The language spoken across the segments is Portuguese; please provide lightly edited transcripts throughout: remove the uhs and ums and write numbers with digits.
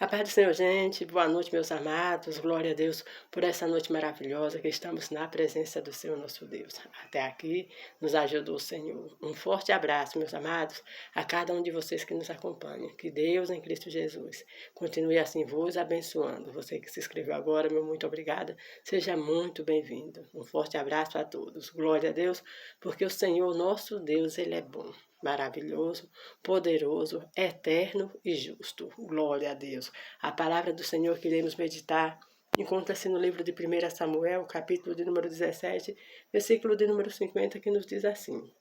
A paz do Senhor, gente. Boa noite, meus amados. Glória a Deus por essa noite maravilhosa que estamos na presença do Senhor, nosso Deus. Até aqui nos ajudou o Senhor. Um forte abraço, meus amados, a cada um de vocês que nos acompanha. Que Deus, em Cristo Jesus, continue assim vos abençoando. Você que se inscreveu agora, meu muito obrigada. Seja muito bem-vindo. Um forte abraço a todos. Glória a Deus, porque o Senhor, nosso Deus, Ele é bom, maravilhoso, poderoso, eterno e justo. Glória a Deus. A palavra do Senhor que iremos meditar encontra-se no livro de 1 Samuel, capítulo de número 17, versículo de número 50, que nos diz assim: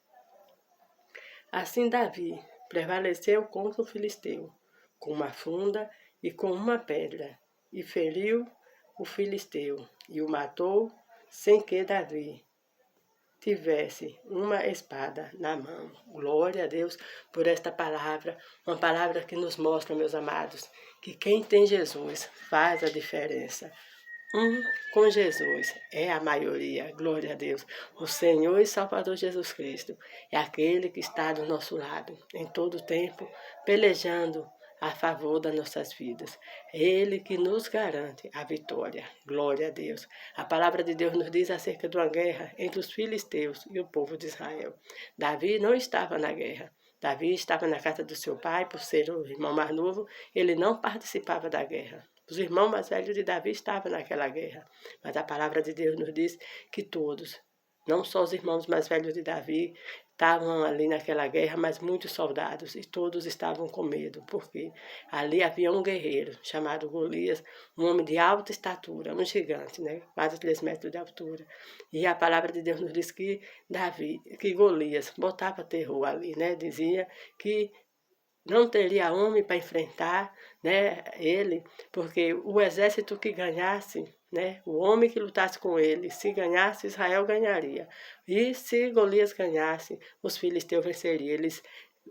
Assim Davi prevaleceu contra o filisteu, com uma funda e com uma pedra, e feriu o filisteu, e o matou, sem que Davi tivesse uma espada na mão. Glória a Deus por esta palavra, uma palavra que nos mostra, meus amados, que quem tem Jesus faz a diferença. Com Jesus é a maioria, glória a Deus. O Senhor e Salvador Jesus Cristo é aquele que está do nosso lado, em todo o tempo, pelejando a favor das nossas vidas. Ele que nos garante a vitória. Glória a Deus. A palavra de Deus nos diz acerca de uma guerra entre os filisteus e o povo de Israel. Davi não estava na guerra. Davi estava na casa do seu pai, por ser o irmão mais novo, ele não participava da guerra. Os irmãos mais velhos de Davi estavam naquela guerra. Mas a palavra de Deus nos diz que todos, não só os irmãos mais velhos de Davi, estavam ali naquela guerra, mas muitos soldados, e todos estavam com medo, porque ali havia um guerreiro chamado Golias, um homem de alta estatura, um gigante, né? Quase 3 metros de altura. E a palavra de Deus nos diz que Golias botava terror ali, né? Dizia que não teria homem para enfrentar, né, ele, porque o exército que ganhasse, né, o homem que lutasse com ele, se ganhasse, Israel ganharia. E se Golias ganhasse, os filisteus venceriam. Eles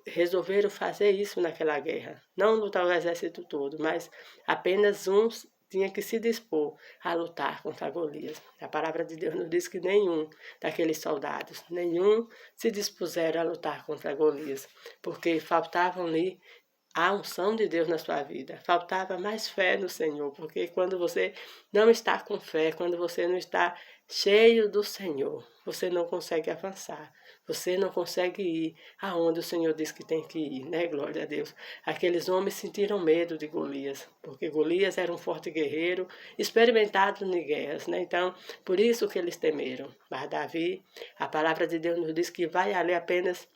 resolveram fazer isso naquela guerra. Não lutar o exército todo, mas apenas uns tinha que se dispor a lutar contra Golias. A palavra de Deus nos diz que nenhum daqueles soldados, nenhum se dispuseram a lutar contra Golias, porque faltavam ali a unção de Deus na sua vida. Faltava mais fé no Senhor, porque quando você não está com fé, quando você não está cheio do Senhor, você não consegue avançar. Você não consegue ir aonde o Senhor diz que tem que ir, né? Glória a Deus. Aqueles homens sentiram medo de Golias, porque Golias era um forte guerreiro, experimentado em guerras, né? Então, por isso que eles temeram. Mas Davi, a palavra de Deus nos diz que vai ali apenas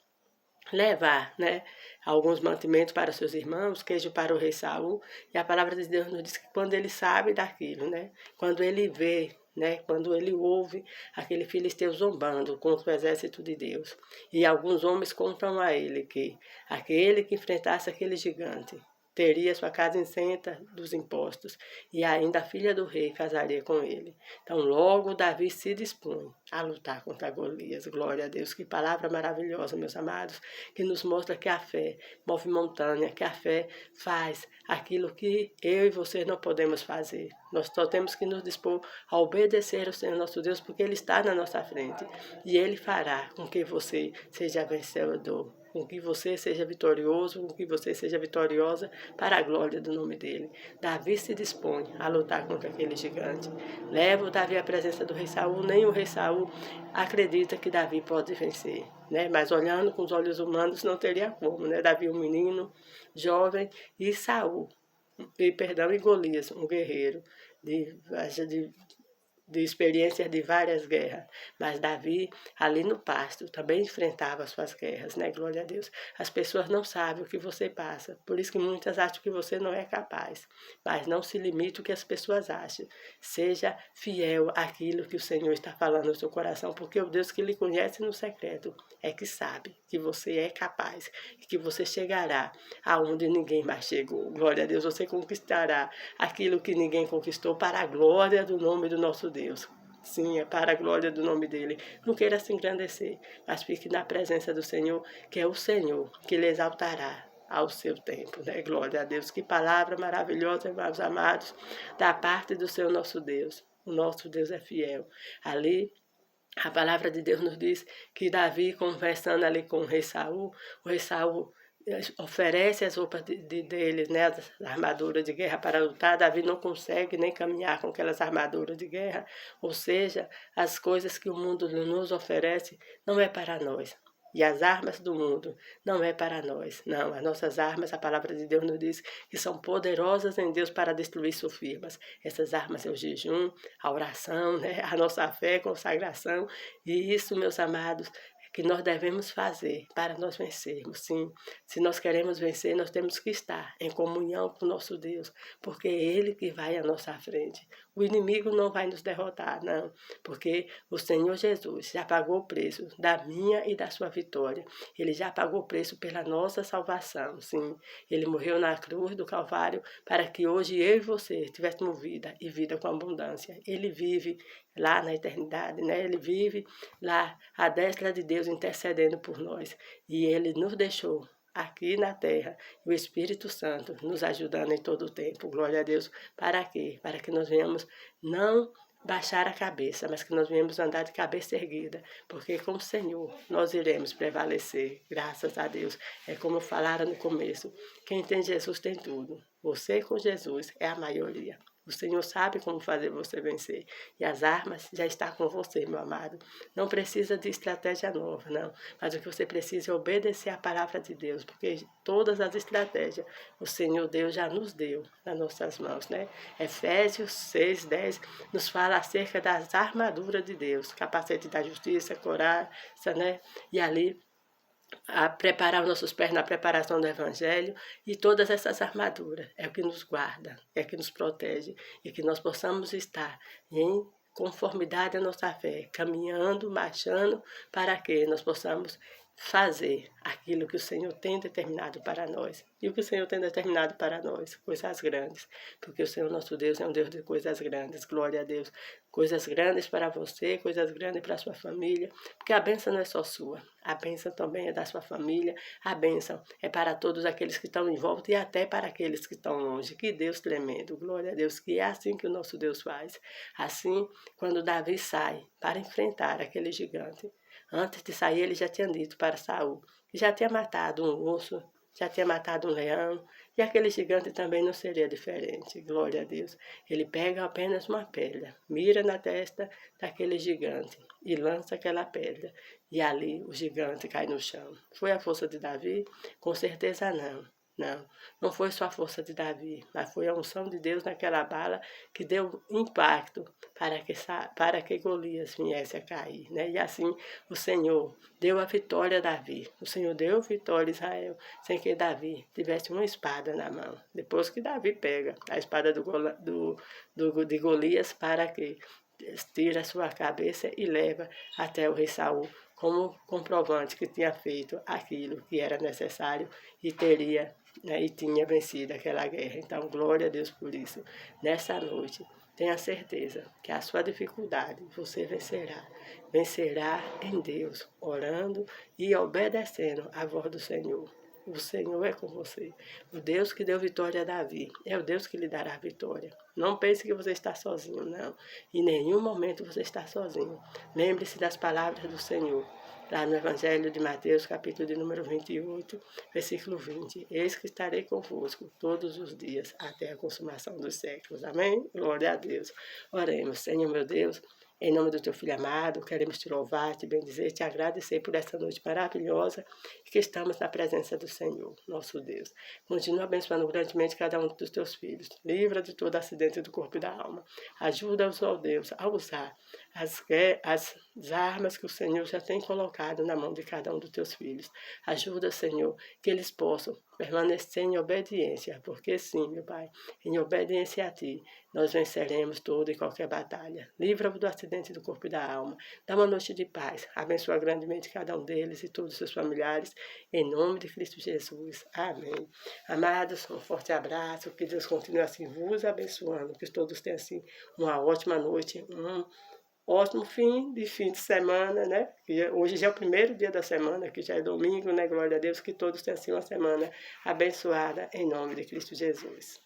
levar, né, alguns mantimentos para seus irmãos, queijo para o rei Saul, e a palavra de Deus nos diz que quando ele sabe daquilo, né, quando ele vê, né, quando ele ouve aquele filisteu zombando contra o exército de Deus, e alguns homens contam a ele que aquele que enfrentasse aquele gigante teria sua casa isenta dos impostos, e ainda a filha do rei casaria com ele. Então logo Davi se dispõe a lutar contra Golias. Glória a Deus, que palavra maravilhosa, meus amados, que nos mostra que a fé move montanha, que a fé faz aquilo que eu e você não podemos fazer. Nós só temos que nos dispor a obedecer ao Senhor nosso Deus, porque Ele está na nossa frente, e Ele fará com que você seja vencedor, com que você seja vitorioso, com que você seja vitoriosa para a glória do nome dele. Davi se dispõe a lutar contra aquele gigante. Leva o Davi à presença do rei Saul, nem o rei Saul acredita que Davi pode vencer, né? Mas olhando com os olhos humanos não teria como, né? Davi um menino, jovem, e Saul, e Golias, um guerreiro de experiências de várias guerras, mas Davi, ali no pasto, também enfrentava as suas guerras, né? Glória a Deus. As pessoas não sabem o que você passa, por isso que muitas acham que você não é capaz, mas não se limite o que as pessoas acham. Seja fiel àquilo que o Senhor está falando no seu coração, porque o Deus que lhe conhece no secreto é que sabe que você é capaz, que você chegará aonde ninguém mais chegou. Glória a Deus, você conquistará aquilo que ninguém conquistou para a glória do nome do nosso Deus. Sim, é para a glória do nome dele. Não queira se engrandecer, mas fique na presença do Senhor, que é o Senhor que lhe exaltará ao seu tempo, né? Glória a Deus. Que palavra maravilhosa, meus amados, da parte do Senhor nosso Deus. O nosso Deus é fiel. Ali, a palavra de Deus nos diz que Davi, conversando ali com o rei Saul oferece as roupas deles, né, as armaduras de guerra para lutar. Davi não consegue nem caminhar com aquelas armaduras de guerra, ou seja, as coisas que o mundo nos oferece não é para nós. E as armas do mundo não é para nós. Não, as nossas armas, a palavra de Deus nos diz que são poderosas em Deus para destruir sofismas. Essas armas é o jejum, a oração, né, a nossa fé, a consagração. E isso, meus amados, que nós devemos fazer para nós vencermos. Sim, se nós queremos vencer, nós temos que estar em comunhão com o nosso Deus, porque é Ele que vai à nossa frente. O inimigo não vai nos derrotar, não, porque o Senhor Jesus já pagou o preço da minha e da sua vitória. Ele já pagou o preço pela nossa salvação, sim. Ele morreu na cruz do Calvário para que hoje eu e você tivéssemos vida e vida com abundância. Ele vive lá na eternidade, né? Ele vive lá à destra de Deus intercedendo por nós. E Ele nos deixou aqui na terra, o Espírito Santo nos ajudando em todo o tempo. Glória a Deus. Para quê? Para que nós venhamos não baixar a cabeça, mas que nós venhamos andar de cabeça erguida, porque com o Senhor nós iremos prevalecer, graças a Deus. É como falaram no começo, quem tem Jesus tem tudo. Você com Jesus é a maioria. O Senhor sabe como fazer você vencer. E as armas já estão com você, meu amado. Não precisa de estratégia nova, não. Mas o que você precisa é obedecer à palavra de Deus, porque todas as estratégias o Senhor Deus já nos deu nas nossas mãos, né? Efésios 6:10 nos fala acerca das armaduras de Deus. Capacete da justiça, coraça, né? E ali a preparar os nossos pés na preparação do Evangelho, e todas essas armaduras é o que nos guarda, é o que nos protege, e que nós possamos estar em conformidade à nossa fé, caminhando, marchando, para que nós possamos fazer aquilo que o Senhor tem determinado para nós. E o que o Senhor tem determinado para nós? Coisas grandes. Porque o Senhor nosso Deus é um Deus de coisas grandes. Glória a Deus. Coisas grandes para você, coisas grandes para a sua família. Porque a bênção não é só sua. A bênção também é da sua família. A bênção é para todos aqueles que estão em volta e até para aqueles que estão longe. Que Deus tremendo. Glória a Deus. Que é assim que o nosso Deus faz. Assim, quando Davi sai para enfrentar aquele gigante, antes de sair, ele já tinha dito para Saul que já tinha matado um urso, já tinha matado um leão, e aquele gigante também não seria diferente. Glória a Deus. Ele pega apenas uma pedra, mira na testa daquele gigante e lança aquela pedra. E ali o gigante cai no chão. Foi a força de Davi? Com certeza não. Não foi só a força de Davi, mas foi a unção de Deus naquela bala que deu impacto para que Golias viesse a cair, né? E assim o Senhor deu a vitória a Davi. O Senhor deu a vitória a Israel, sem que Davi tivesse uma espada na mão. Depois que Davi pega a espada de Golias para que tira a sua cabeça e leva até o rei Saul, como comprovante que tinha feito aquilo que era necessário e teria, né, e tinha vencido aquela guerra. Então, glória a Deus por isso. Nessa noite, tenha certeza que a sua dificuldade você vencerá. Vencerá em Deus, orando e obedecendo à voz do Senhor. O Senhor é com você. O Deus que deu vitória a Davi é o Deus que lhe dará a vitória. Não pense que você está sozinho, não. Em nenhum momento você está sozinho. Lembre-se das palavras do Senhor, lá no Evangelho de Mateus, capítulo de número 28, versículo 20. Eis que estarei convosco todos os dias, até a consumação dos séculos. Amém? Glória a Deus. Oremos. Senhor meu Deus, em nome do teu Filho amado, queremos te louvar, te bendizer, te agradecer por essa noite maravilhosa e que estamos na presença do Senhor, nosso Deus. Continua abençoando grandemente cada um dos teus filhos. Livra de todo acidente do corpo e da alma. Ajuda-os, ó Deus, a usar as armas que o Senhor já tem colocado na mão de cada um dos teus filhos. Ajuda, Senhor, que eles possam permanecer em obediência, porque sim, meu Pai, em obediência a Ti, nós venceremos toda e qualquer batalha. Livra-os do acidente do corpo e da alma. Dá uma noite de paz. Abençoa grandemente cada um deles e todos os seus familiares, em nome de Cristo Jesus. Amém. Amados, um forte abraço, que Deus continue assim vos abençoando, que todos tenham assim uma ótima noite, ótimo fim de semana, né? E hoje já é o primeiro dia da semana, que já é domingo, né? Glória a Deus, que todos tenham assim uma semana abençoada, em nome de Cristo Jesus.